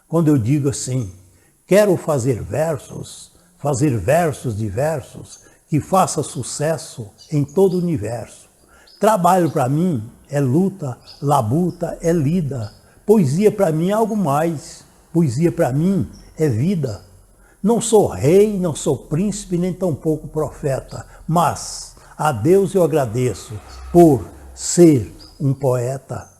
Quando eu digo assim, quero fazer versos diversos, que faça sucesso em todo o universo. Trabalho para mim é luta, labuta é lida. Poesia para mim é algo mais. Poesia para mim é vida. Não sou rei, não sou príncipe, nem tampouco profeta, mas a Deus eu agradeço por ser um poeta.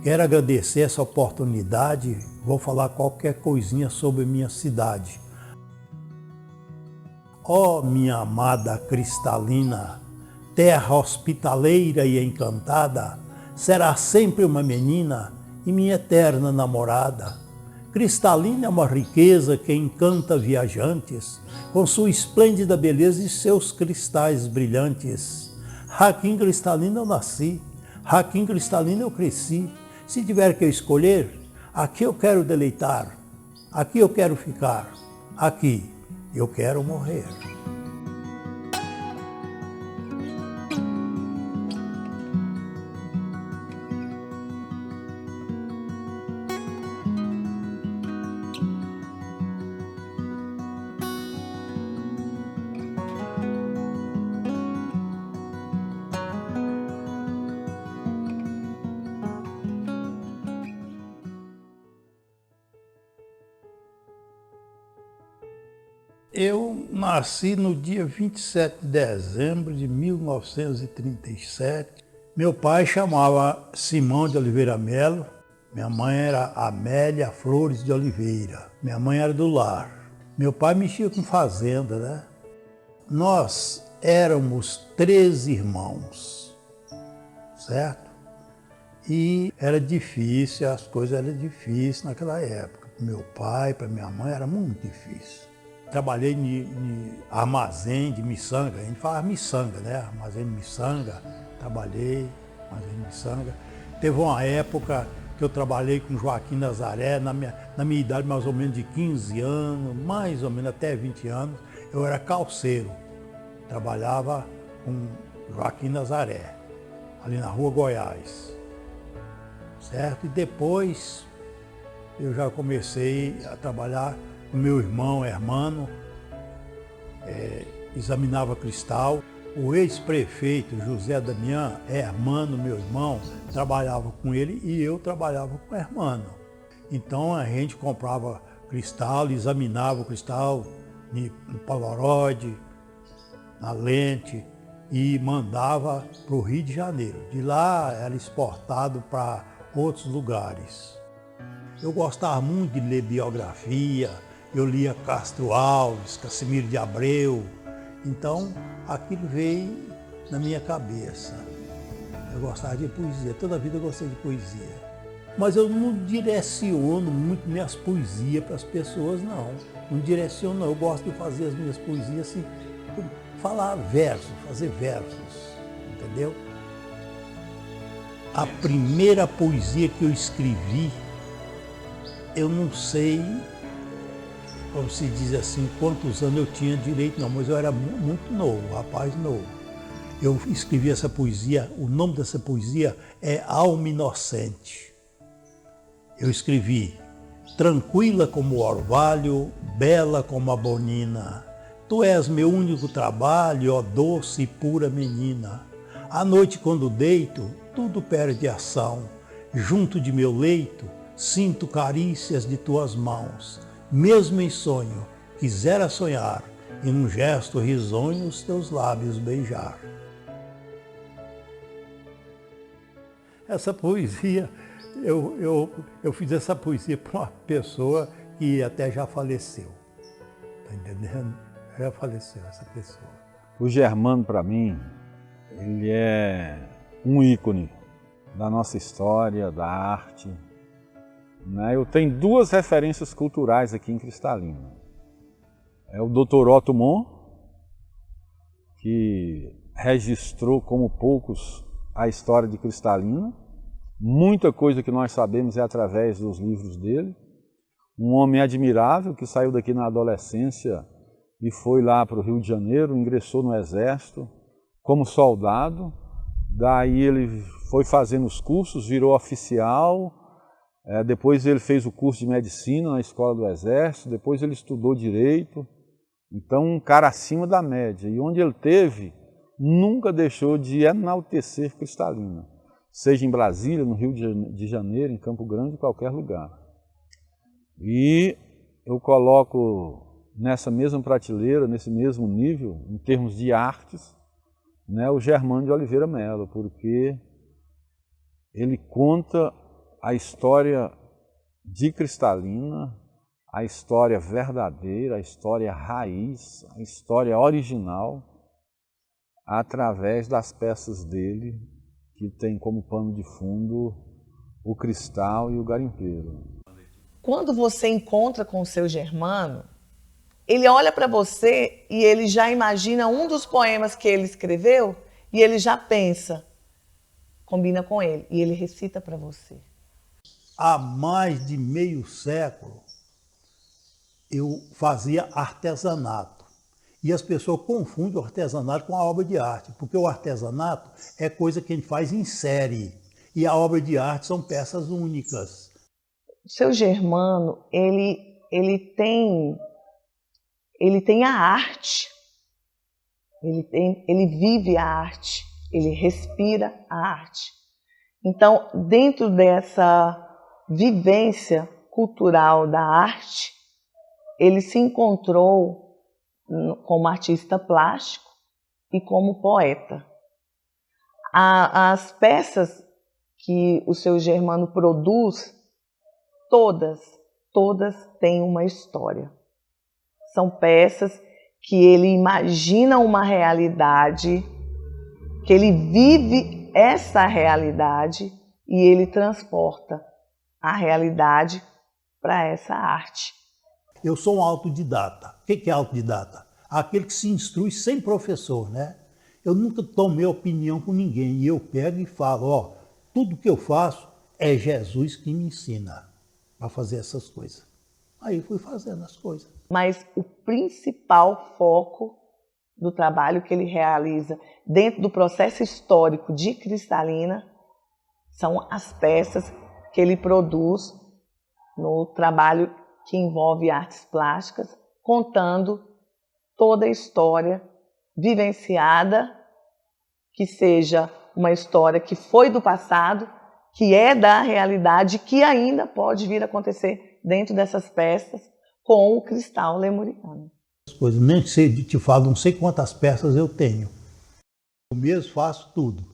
Quero agradecer essa oportunidade, vou falar qualquer coisinha sobre minha cidade. Ó minha amada cristalina, terra hospitaleira e encantada, será sempre uma menina e minha eterna namorada. Cristalina é uma riqueza que encanta viajantes, com sua esplêndida beleza e seus cristais brilhantes. Aqui em Cristalina eu nasci, aqui em Cristalina eu cresci. Se tiver que escolher, aqui eu quero deleitar, aqui eu quero ficar, aqui eu quero morrer. Eu nasci no dia 27 de dezembro de 1937. Meu pai chamava Simão de Oliveira Melo, minha mãe era Amélia Flores de Oliveira. Minha mãe era do lar. Meu pai mexia com fazenda, né? Nós éramos 13 irmãos, certo? E era difícil, as coisas eram difíceis naquela época. Para meu pai, para minha mãe, era muito difícil. Trabalhei em armazém de miçanga, a gente fala miçanga, né? Armazém de miçanga, trabalhei, armazém de miçanga. Teve uma época que eu trabalhei com Joaquim Nazaré, na minha idade mais ou menos de 15 anos, mais ou menos até 20 anos, eu era calceiro. Trabalhava com Joaquim Nazaré, ali na Rua Goiás, certo? E depois eu já comecei a trabalhar com meu irmão, Hermano, examinava cristal. O ex-prefeito José Damião, Hermano, meu irmão, trabalhava com ele e eu trabalhava com o Hermano. Então a gente comprava cristal, examinava o cristal no Polaroid, na lente e mandava para o Rio de Janeiro. De lá era exportado para outros lugares. Eu gostava muito de ler biografia, eu lia Castro Alves, Cassimiro de Abreu. Então, aquilo veio na minha cabeça. Eu gostava de poesia, toda a vida eu gostei de poesia. Mas eu não direciono muito minhas poesias para as pessoas, não. Não direciono, não. Eu gosto de fazer as minhas poesias assim, falar versos, fazer versos, entendeu? A primeira poesia que eu escrevi, eu não sei, como se diz assim, quantos anos eu tinha direito, não, mas eu era muito novo, rapaz novo. Eu escrevi essa poesia, o nome dessa poesia é Alma Inocente. Eu escrevi: tranquila como o orvalho, bela como a bonina, tu és meu único trabalho, ó doce e pura menina. À noite quando deito, tudo perde ação, junto de meu leito, sinto carícias de tuas mãos. Mesmo em sonho, quisera sonhar, e num gesto risonho os teus lábios beijar. Essa poesia, eu fiz essa poesia para uma pessoa que até já faleceu. Tá entendendo? Já faleceu essa pessoa. O Germano, para mim, ele é um ícone da nossa história, da arte. Eu tenho duas referências culturais aqui em Cristalina. É o Dr. Otto Mon, que registrou como poucos a história de Cristalina. Muita coisa que nós sabemos é através dos livros dele. Um homem admirável que saiu daqui na adolescência e foi lá para o Rio de Janeiro, ingressou no Exército como soldado. Daí ele foi fazendo os cursos, virou oficial. Depois ele fez o curso de medicina na escola do Exército, depois ele estudou Direito. Então, um cara acima da média. E onde ele teve, nunca deixou de enaltecer Cristalina. Seja em Brasília, no Rio de Janeiro, em Campo Grande, em qualquer lugar. E eu coloco nessa mesma prateleira, nesse mesmo nível, em termos de artes, o Germano de Oliveira Melo, porque ele conta a história de Cristalina, a história verdadeira, a história raiz, a história original, através das peças dele, que tem como pano de fundo o cristal e o garimpeiro. Quando você encontra com o seu Germano, ele olha para você e ele já imagina um dos poemas que ele escreveu e ele já pensa, combina com ele, e ele recita para você. Há mais de meio século, eu fazia artesanato. E as pessoas confundem o artesanato com a obra de arte, porque o artesanato é coisa que a gente faz em série, e a obra de arte são peças únicas. O seu Germano, ele tem a arte, ele vive a arte, ele respira a arte. Então, dentro dessa vivência cultural da arte, ele se encontrou como artista plástico e como poeta. As peças que o seu Germano produz, todas têm uma história. São peças que ele imagina uma realidade, que ele vive essa realidade e ele transporta a realidade para essa arte. Eu sou um autodidata. O que é autodidata? Aquele que se instrui sem professor, né? Eu nunca tomei opinião com ninguém e eu pego e falo, tudo que eu faço é Jesus que me ensina a fazer essas coisas. Aí fui fazendo as coisas. Mas o principal foco do trabalho que ele realiza dentro do processo histórico de Cristalina são as peças que ele produz no trabalho que envolve artes plásticas, contando toda a história vivenciada, que seja uma história que foi do passado, que é da realidade, que ainda pode vir a acontecer dentro dessas peças com o cristal lemuriano. Coisas, nem sei, te falo, não sei quantas peças eu tenho. Eu mesmo faço tudo.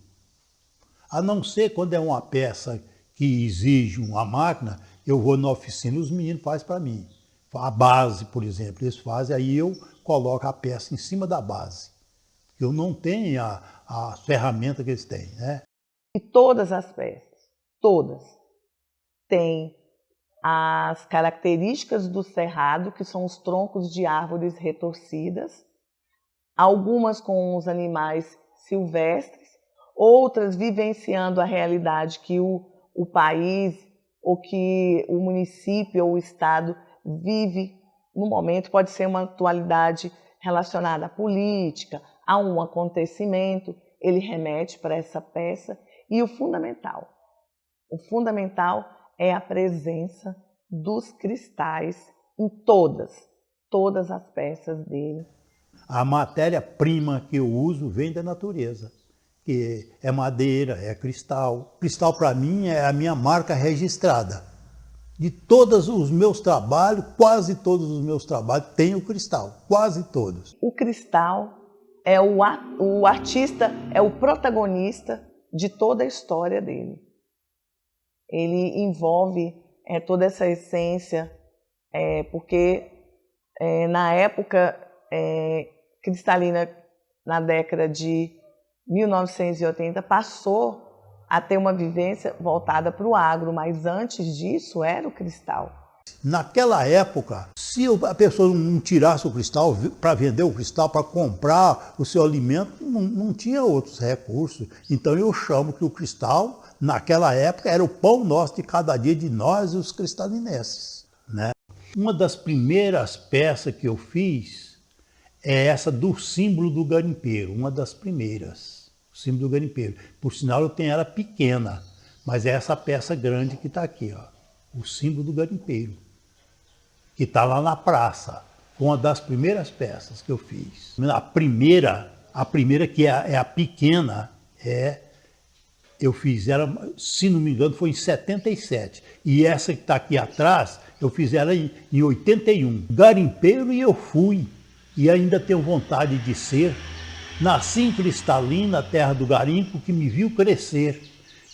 A não ser quando é uma peça que exige uma máquina, eu vou na oficina e os meninos fazem para mim. A base, por exemplo, eles fazem, aí eu coloco a peça em cima da base. Eu não tenho a ferramenta que eles têm, né? E todas as peças, todas, têm as características do cerrado, que são os troncos de árvores retorcidas, algumas com os animais silvestres, outras vivenciando a realidade que o país, ou que o município ou o estado vive no momento. Pode ser uma atualidade relacionada à política, a um acontecimento, ele remete para essa peça. E o fundamental é a presença dos cristais em todas as peças dele. A matéria-prima que eu uso vem da natureza, que é madeira, é cristal. Cristal, para mim, é a minha marca registrada. De todos os meus trabalhos, quase todos os meus trabalhos têm o cristal, quase todos. O cristal é o artista, é o protagonista de toda a história dele. Ele envolve toda essa essência, porque na época Cristalina, na década de 1980, passou a ter uma vivência voltada para o agro, mas antes disso era o cristal. Naquela época, se a pessoa não tirasse o cristal para vender o cristal, para comprar o seu alimento, não tinha outros recursos. Então eu chamo que o cristal, naquela época, era o pão nosso de cada dia de nós, os cristalinenses, né? Uma das primeiras peças que eu fiz é essa do símbolo do garimpeiro, uma das primeiras, o símbolo do garimpeiro. Por sinal, eu tenho ela pequena, mas é essa peça grande que está aqui, ó, o símbolo do garimpeiro, que está lá na praça, uma das primeiras peças que eu fiz. A primeira que é a pequena, eu fiz ela, se não me engano, foi em 77. E essa que está aqui atrás, eu fiz ela em 81. Garimpeiro e eu fui, e ainda tenho vontade de ser. Nasci em Cristalina, terra do garimpo, que me viu crescer.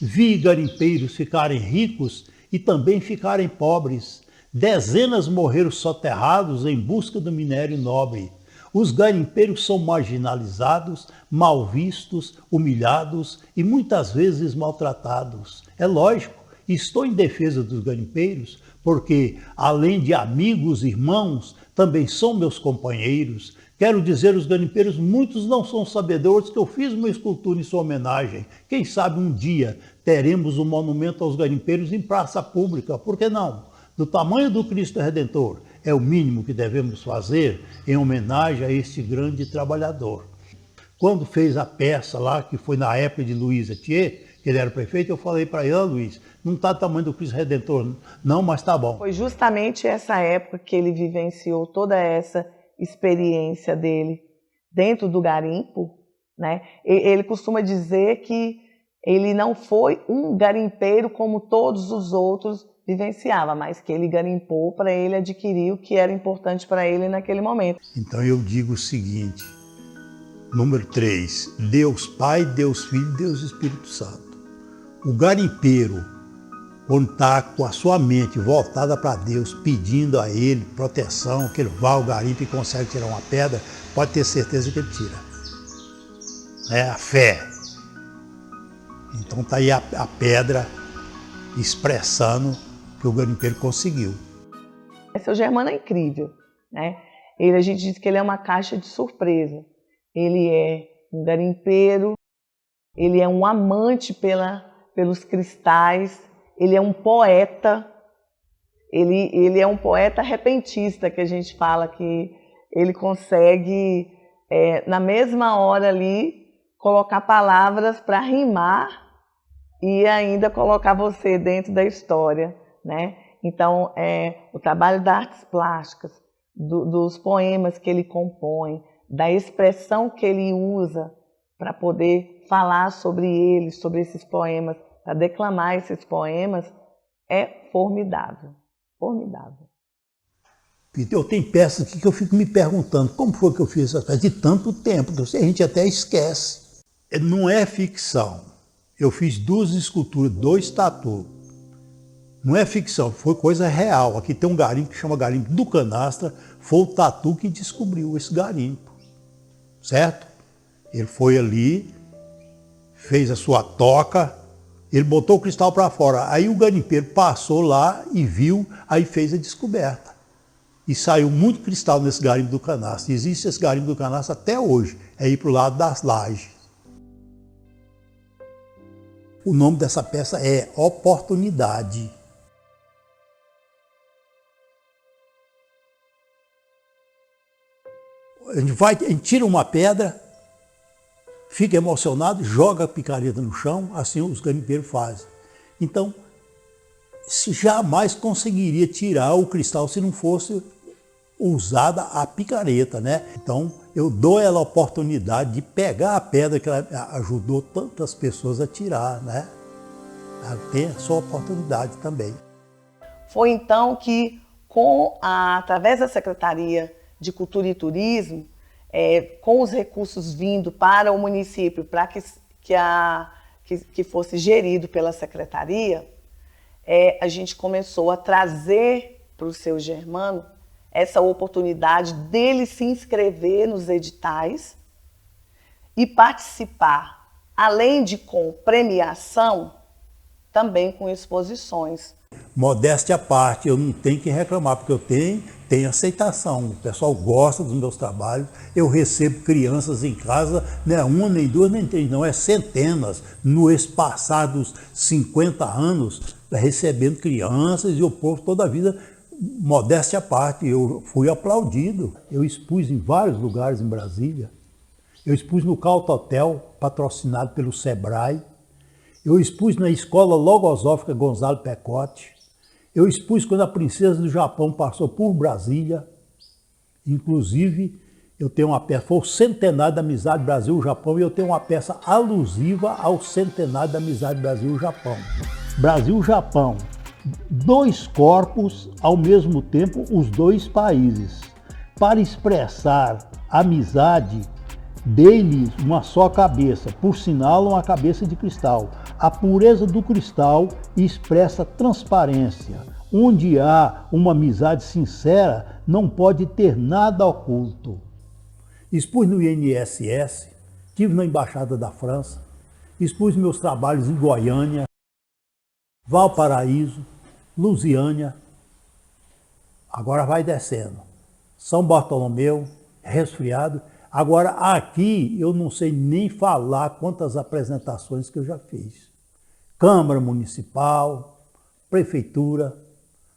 Vi garimpeiros ficarem ricos e também ficarem pobres. Dezenas morreram soterrados em busca do minério nobre. Os garimpeiros são marginalizados, mal vistos, humilhados e muitas vezes maltratados. É lógico, estou em defesa dos garimpeiros, porque, além de amigos, irmãos, também são meus companheiros. Quero dizer, os garimpeiros, muitos não são sabedores que eu fiz uma escultura em sua homenagem. Quem sabe um dia teremos um monumento aos garimpeiros em praça pública, por que não? Do tamanho do Cristo Redentor, é o mínimo que devemos fazer em homenagem a este grande trabalhador. Quando fez a peça lá, que foi na época de Luiz Etier, que ele era prefeito, eu falei para ele: Luiz, não está do tamanho do Cristo Redentor, não, mas está bom. Foi justamente essa época que ele vivenciou toda essa experiência dele dentro do garimpo, né? Ele costuma dizer que ele não foi um garimpeiro como todos os outros vivenciava, mas que ele garimpou para ele adquirir o que era importante para ele naquele momento. Então eu digo o seguinte, número 3, Deus Pai, Deus Filho, Deus Espírito Santo. O garimpeiro, quando está com a sua mente voltada para Deus, pedindo a Ele proteção, que ele vá ao garimpo e consegue tirar uma pedra, pode ter certeza que ele tira. É a fé. Então está aí a pedra expressando que o garimpeiro conseguiu. Seu Germano é incrível, né? A gente diz que ele é uma caixa de surpresa. Ele é um garimpeiro, ele é um amante pelos cristais, ele é um poeta, ele é um poeta repentista, que a gente fala que ele consegue, na mesma hora ali, colocar palavras para rimar e ainda colocar você dentro da história, né? Então, o trabalho das artes plásticas, dos poemas que ele compõe, da expressão que ele usa para poder falar sobre eles, sobre esses poemas, para declamar esses poemas, é formidável, formidável. Eu tenho peças aqui que eu fico me perguntando como foi que eu fiz essa peça de tanto tempo, que a gente até esquece. Não é ficção. Eu fiz 2 esculturas, 2 tatu. Não é ficção, foi coisa real. Aqui tem um garimpo que chama Garimpo do Canastra, foi o tatu que descobriu esse garimpo, certo? Ele foi ali, fez a sua toca, ele botou o cristal para fora. Aí o garimpeiro passou lá e viu, aí fez a descoberta. E saiu muito cristal nesse garimpo do Canastra. Existe esse garimpo do Canastra até hoje, é ir para o lado das lajes. O nome dessa peça é Oportunidade. A gente tira uma pedra, fica emocionado, joga a picareta no chão, assim os garimpeiros fazem. Então, se jamais conseguiria tirar o cristal se não fosse usada a picareta, né? Então, eu dou ela a oportunidade de pegar a pedra que ela ajudou tantas pessoas a tirar, né? Ela tem a sua oportunidade também. Foi então que, através da Secretaria de Cultura e Turismo, com os recursos vindo para o município, para que fosse gerido pela Secretaria, a gente começou a trazer para o Seu Germano essa oportunidade dele se inscrever nos editais e participar, além de com premiação, também com exposições. Modéstia à parte, eu não tenho que reclamar, porque eu tenho aceitação. O pessoal gosta dos meus trabalhos. Eu recebo crianças em casa, não é uma, nem duas, nem três, não, é centenas. No espaçar dos 50 anos, recebendo crianças e o povo toda a vida, modéstia à parte, eu fui aplaudido. Eu expus em vários lugares em Brasília. Eu expus no Calto Hotel, patrocinado pelo Sebrae. Eu expus na Escola Logosófica Gonzalo Pecote. Eu expus quando a princesa do Japão passou por Brasília. Inclusive, eu tenho uma peça, foi o centenário da amizade Brasil-Japão, e eu tenho uma peça alusiva ao centenário da amizade Brasil-Japão. Brasil-Japão, 2 corpos, ao mesmo tempo, os 2 países. Para expressar amizade, dei-lhes uma só cabeça, por sinal uma cabeça de cristal. A pureza do cristal expressa transparência. Onde há uma amizade sincera, não pode ter nada oculto. Expus no INSS, estive na Embaixada da França, expus meus trabalhos em Goiânia, Valparaíso, Lusiânia, agora vai descendo. São Bartolomeu, Resfriado. Agora, aqui, eu não sei nem falar quantas apresentações que eu já fiz. Câmara Municipal, Prefeitura,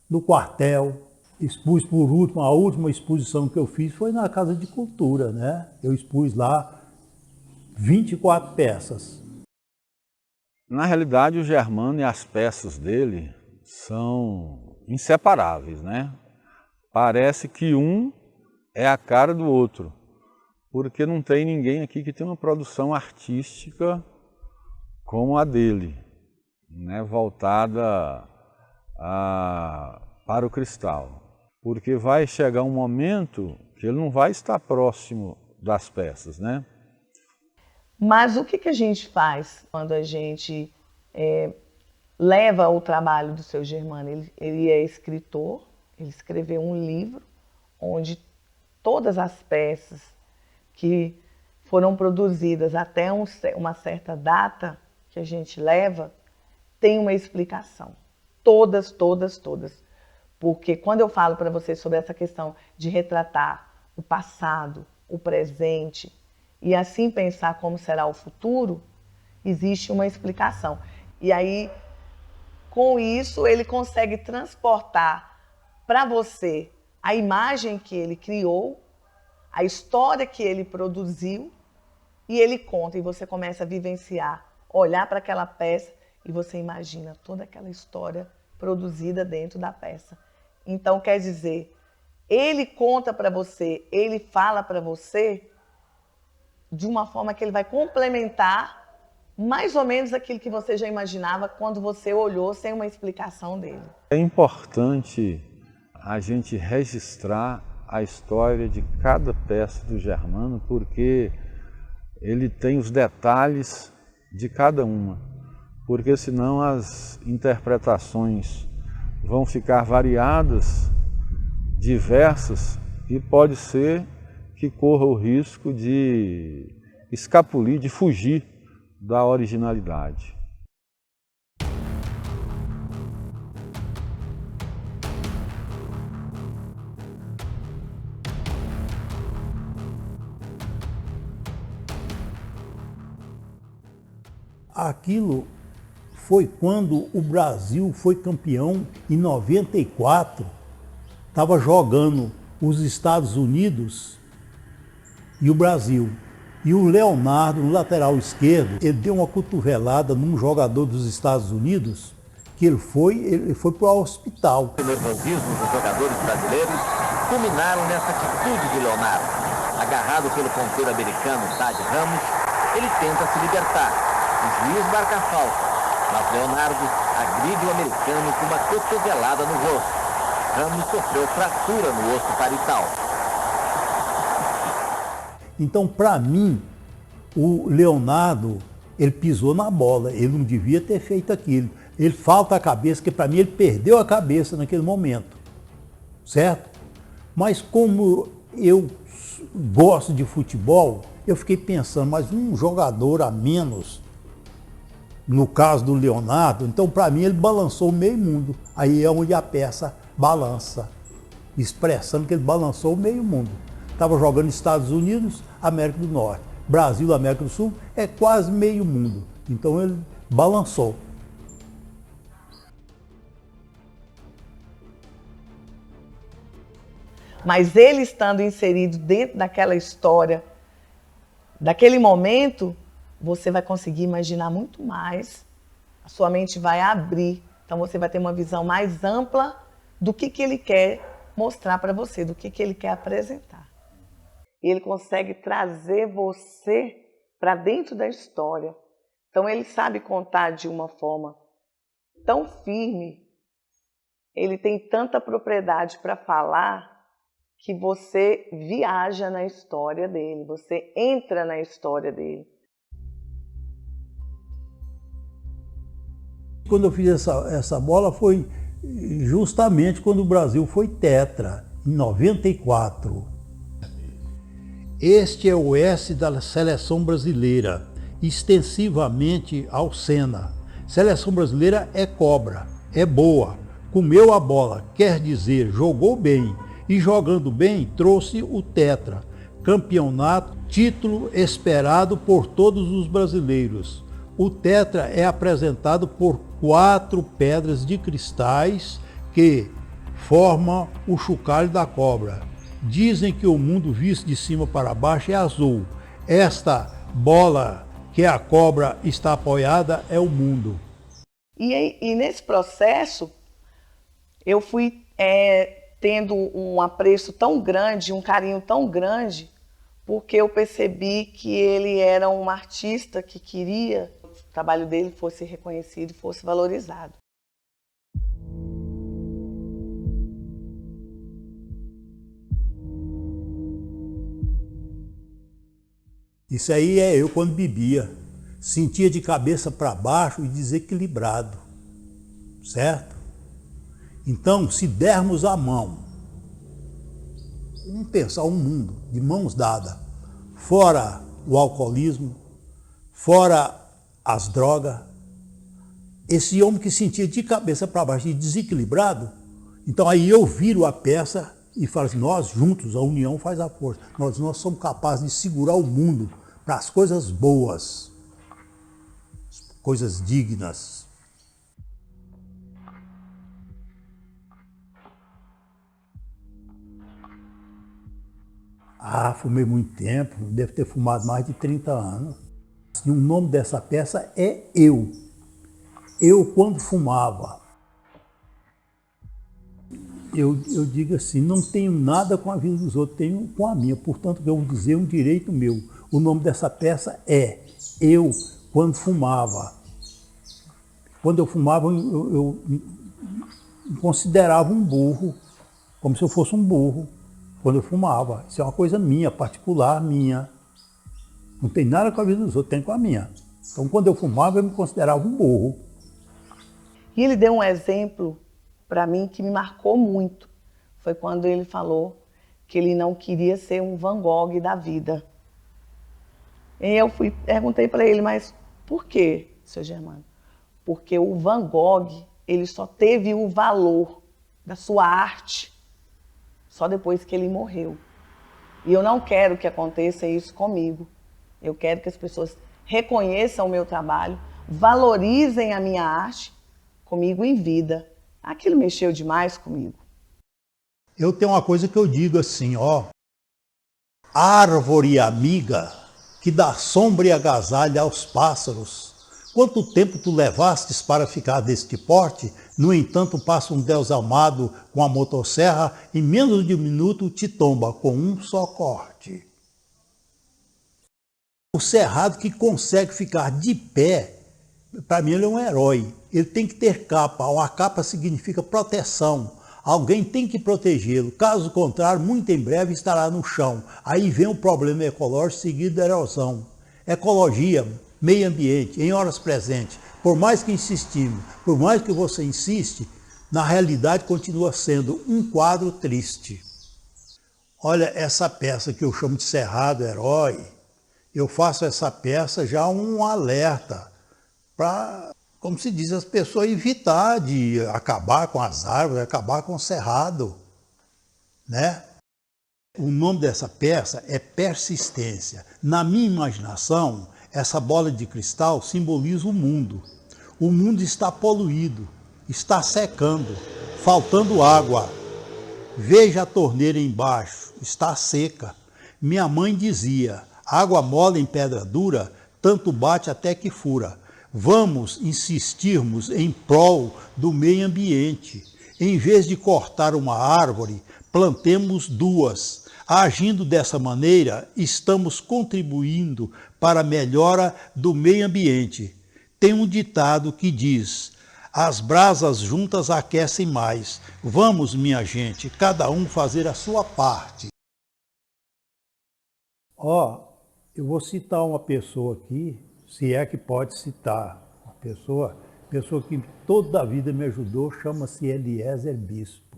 no quartel. Expus por último, a última exposição que eu fiz foi na Casa de Cultura, né? Eu expus lá 24 peças. Na realidade, o Germano e as peças dele são inseparáveis, né? Parece que um é a cara do outro, porque não tem ninguém aqui que tem uma produção artística como a dele, né? Voltada para o cristal. Porque vai chegar um momento que ele não vai estar próximo das peças, né? Mas o que a gente faz quando a gente leva o trabalho do Seu Germano? Ele é escritor, ele escreveu um livro onde todas as peças que foram produzidas até uma certa data que a gente leva, tem uma explicação. Todas, todas, todas. Porque quando eu falo para vocês sobre essa questão de retratar o passado, o presente, e assim pensar como será o futuro, existe uma explicação. E aí, Com isso, ele consegue transportar para você a imagem que ele criou, a história que ele produziu, e ele conta, e você começa a vivenciar, olhar para aquela peça e você imagina toda aquela história produzida dentro da peça. Então, quer dizer, ele conta para você, ele fala para você de uma forma que ele vai complementar mais ou menos aquilo que você já imaginava quando você olhou sem uma explicação dele. É importante a gente registrar a história de cada peça do Germano, porque ele tem os detalhes de cada uma, porque senão as interpretações vão ficar variadas, diversas, e pode ser que corra o risco de escapulir, de fugir da originalidade. Aquilo foi quando o Brasil foi campeão em 94, estava jogando os Estados Unidos e o Brasil. E o Leonardo, no lateral esquerdo, ele deu uma cotovelada num jogador dos Estados Unidos, que ele foi para o hospital. O nervosismo dos jogadores brasileiros culminaram nessa atitude de Leonardo. Agarrado pelo ponteiro americano Thad Ramos, ele tenta se libertar. O juiz marca a falta, mas Leonardo agride o americano com uma cotovelada no rosto. Ramos sofreu fratura no osso parietal. Então, para mim, o Leonardo, ele pisou na bola, ele não devia ter feito aquilo. Ele falta a cabeça, porque para mim ele perdeu a cabeça naquele momento, certo? Mas como eu gosto de futebol, eu fiquei pensando, mas um jogador a menos, no caso do Leonardo, então para mim ele balançou o meio mundo. Aí é onde a peça balança, expressando que ele balançou o meio mundo. Estava jogando Estados Unidos, América do Norte. Brasil, América do Sul, é quase meio mundo. Então ele balançou. Mas ele estando inserido dentro daquela história, daquele momento, você vai conseguir imaginar muito mais. A sua mente vai abrir. Então você vai ter uma visão mais ampla do que ele quer mostrar para você, do que ele quer apresentar. E ele consegue trazer você para dentro da história. Então ele sabe contar de uma forma tão firme, ele tem tanta propriedade para falar, que você viaja na história dele, você entra na história dele. Quando eu fiz essa bola foi justamente quando o Brasil foi tetra, em 94. Este é o S da seleção brasileira, extensivamente ao Senna. Seleção brasileira é cobra, é boa, comeu a bola, quer dizer, jogou bem, e jogando bem trouxe o tetra, campeonato, título esperado por todos os brasileiros. O tetra é apresentado por 4 pedras de cristais que formam o chocalho da cobra. Dizem que o mundo visto de cima para baixo é azul. Esta bola que a cobra está apoiada é o mundo. E nesse processo, eu fui tendo um apreço tão grande, um carinho tão grande, porque eu percebi que ele era um artista que queria que o trabalho dele fosse reconhecido e fosse valorizado. Isso aí é eu quando bebia. Sentia de cabeça para baixo e desequilibrado, certo? Então, se dermos a mão, vamos pensar um mundo de mãos dadas, fora o alcoolismo, fora as drogas, esse homem que sentia de cabeça para baixo e desequilibrado, então aí eu viro a peça e falo assim, nós juntos, a união faz a força, nós somos capazes de segurar o mundo para as coisas boas, coisas dignas. Fumei muito tempo, devo ter fumado mais de 30 anos. E o nome dessa peça é Eu. Eu, quando fumava. Eu digo assim, não tenho nada com a vida dos outros, tenho com a minha. Portanto, eu vou dizer um direito meu. O nome dessa peça é Eu, quando fumava. Quando eu fumava, eu me considerava um burro, como se eu fosse um burro, quando eu fumava. Isso é uma coisa minha, particular minha. Não tem nada com a vida dos outros, tem com a minha. Então, quando eu fumava, eu me considerava um burro. E ele deu um exemplo para mim que me marcou muito. Foi quando ele falou que ele não queria ser um Van Gogh da vida. E eu perguntei para ele, mas por quê, seu Germano? Porque o Van Gogh, ele só teve o valor da sua arte só depois que ele morreu. E eu não quero que aconteça isso comigo. Eu quero que as pessoas reconheçam o meu trabalho, valorizem a minha arte comigo em vida. Aquilo mexeu demais comigo. Eu tenho uma coisa que eu digo assim, ó. Árvore amiga, que dá sombra e agasalha aos pássaros. Quanto tempo tu levastes para ficar deste porte? No entanto, passa um Deus amado com a motosserra, em menos de um minuto te tomba com um só corte. O cerrado que consegue ficar de pé, para mim ele é um herói. Ele tem que ter capa. A capa significa proteção. Alguém tem que protegê-lo. Caso contrário, muito em breve estará no chão. Aí vem o problema ecológico seguido da erosão. Ecologia, meio ambiente, em horas presentes. Por mais que insistimos, por mais que você insiste, na realidade continua sendo um quadro triste. Olha, essa peça que eu chamo de Cerrado Herói, eu faço essa peça já um alerta para, como se diz, as pessoas evitar de acabar com as árvores, acabar com o cerrado, né? O nome dessa peça é Persistência. Na minha imaginação, essa bola de cristal simboliza o mundo. O mundo está poluído, está secando, faltando água. Veja a torneira embaixo, está seca. Minha mãe dizia, água mole em pedra dura, tanto bate até que fura. Vamos insistirmos em prol do meio ambiente. Em vez de cortar uma árvore, plantemos duas. Agindo dessa maneira, estamos contribuindo para a melhora do meio ambiente. Tem um ditado que diz, as brasas juntas aquecem mais. Vamos, minha gente, cada um fazer a sua parte. Eu vou citar uma pessoa aqui, se é que pode citar uma pessoa que toda a vida me ajudou, chama-se Eliezer Bispo.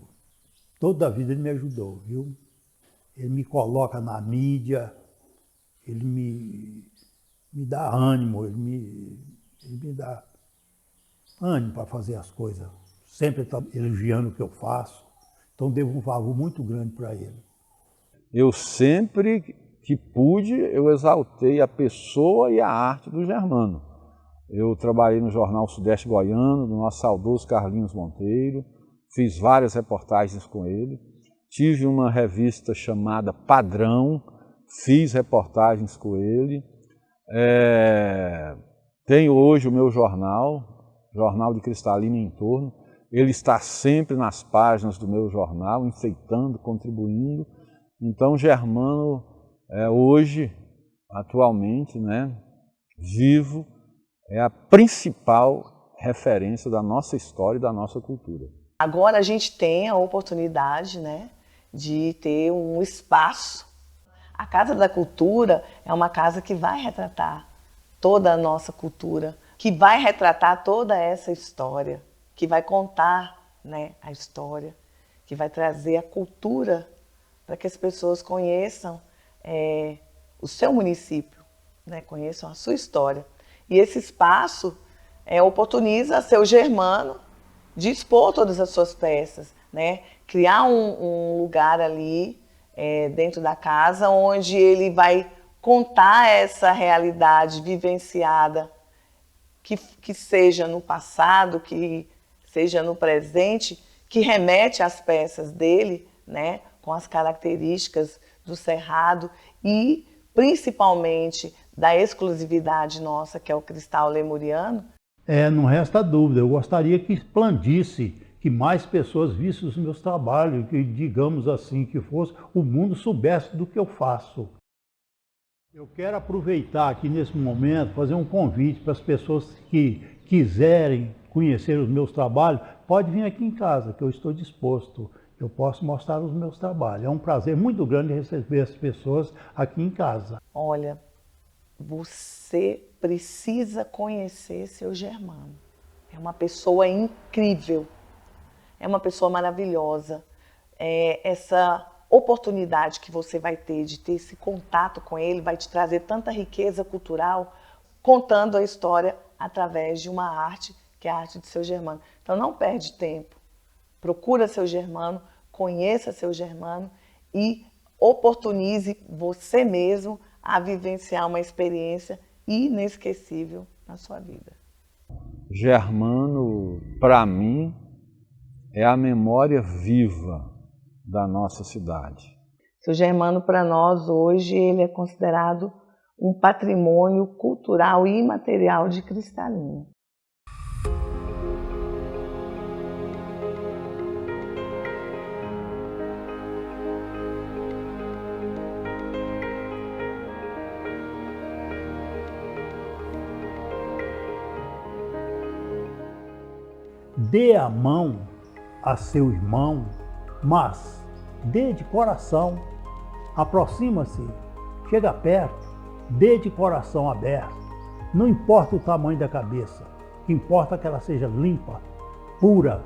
Toda a vida ele me ajudou, viu? Ele me coloca na mídia, ele me dá ânimo, ele me dá ânimo para fazer as coisas. Sempre está elogiando o que eu faço. Então devo um favor muito grande para ele. Eu sempre que pude, eu exaltei a pessoa e a arte do Germano. Eu trabalhei no Jornal Sudeste Goiano, do nosso saudoso Carlinhos Monteiro, fiz várias reportagens com ele. Tive uma revista chamada Padrão, fiz reportagens com ele. Tenho hoje o meu Jornal de Cristalina e Entorno. Ele está sempre nas páginas do meu jornal, enfeitando, contribuindo. Então, Germano, hoje, atualmente, né, vivo, é a principal referência da nossa história e da nossa cultura. Agora a gente tem a oportunidade, né, de ter um espaço. A Casa da Cultura é uma casa que vai retratar toda a nossa cultura, que vai retratar toda essa história, que vai contar, né, a história, que vai trazer a cultura para que as pessoas conheçam o seu município, né, conheçam a sua história. E esse espaço oportuniza seu Germano de expor todas as suas peças, né? Criar um lugar ali dentro da casa onde ele vai contar essa realidade vivenciada, que seja no passado, que seja no presente, que remete às peças dele, né? Com as características do Cerrado e principalmente da exclusividade nossa, que é o cristal lemuriano? Não resta dúvida, eu gostaria que expandisse, que mais pessoas vissem os meus trabalhos, que, digamos assim, que o mundo soubesse do que eu faço. Eu quero aproveitar aqui nesse momento, fazer um convite para as pessoas que quiserem conhecer os meus trabalhos, pode vir aqui em casa, que eu estou disposto. Eu posso mostrar os meus trabalhos. É um prazer muito grande receber as pessoas aqui em casa. Olha, você precisa conhecer seu Germano. É uma pessoa incrível, é uma pessoa maravilhosa. Essa oportunidade que você vai ter de ter esse contato com ele vai te trazer tanta riqueza cultural, contando a história através de uma arte, que é a arte de seu Germano. Então não perde tempo, procura seu Germano, conheça seu Germano e oportunize você mesmo a vivenciar uma experiência inesquecível na sua vida. Germano, para mim, é a memória viva da nossa cidade. Seu Germano, para nós, hoje, ele é considerado um patrimônio cultural e imaterial de Cristalina. Dê a mão a seu irmão, mas dê de coração. Aproxima-se, chega perto, dê de coração aberto. Não importa o tamanho da cabeça, o que importa é que ela seja limpa, pura,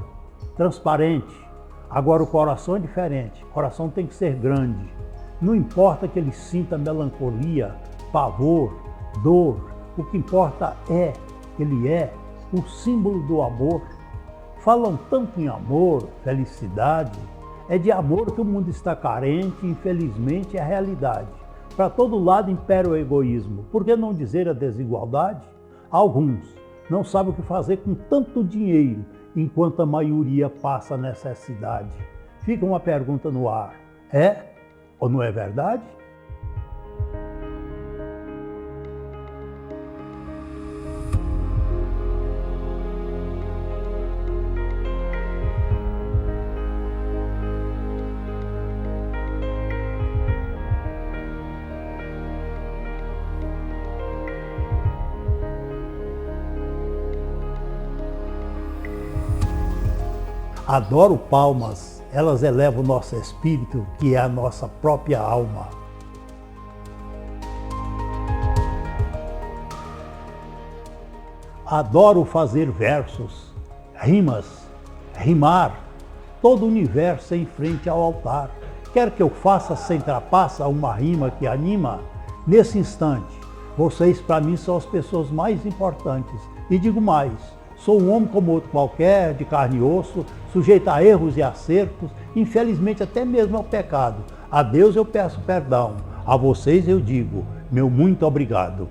transparente. Agora o coração é diferente, o coração tem que ser grande. Não importa que ele sinta melancolia, pavor, dor, o que importa é que ele é o símbolo do amor. Falam tanto em amor, felicidade, é de amor que o mundo está carente e infelizmente é a realidade. Para todo lado impera o egoísmo, por que não dizer a desigualdade? Alguns não sabem o que fazer com tanto dinheiro, enquanto a maioria passa necessidade. Fica uma pergunta no ar, é ou não é verdade? Adoro palmas, elas elevam o nosso espírito, que é a nossa própria alma. Adoro fazer versos, rimas, rimar, todo o universo em frente ao altar. Quer que eu faça sem trapaça uma rima que anima? Nesse instante, vocês para mim são as pessoas mais importantes. E digo mais, sou um homem como outro qualquer, de carne e osso, sujeito a erros e acertos, infelizmente até mesmo ao pecado. A Deus eu peço perdão, a vocês eu digo, meu muito obrigado.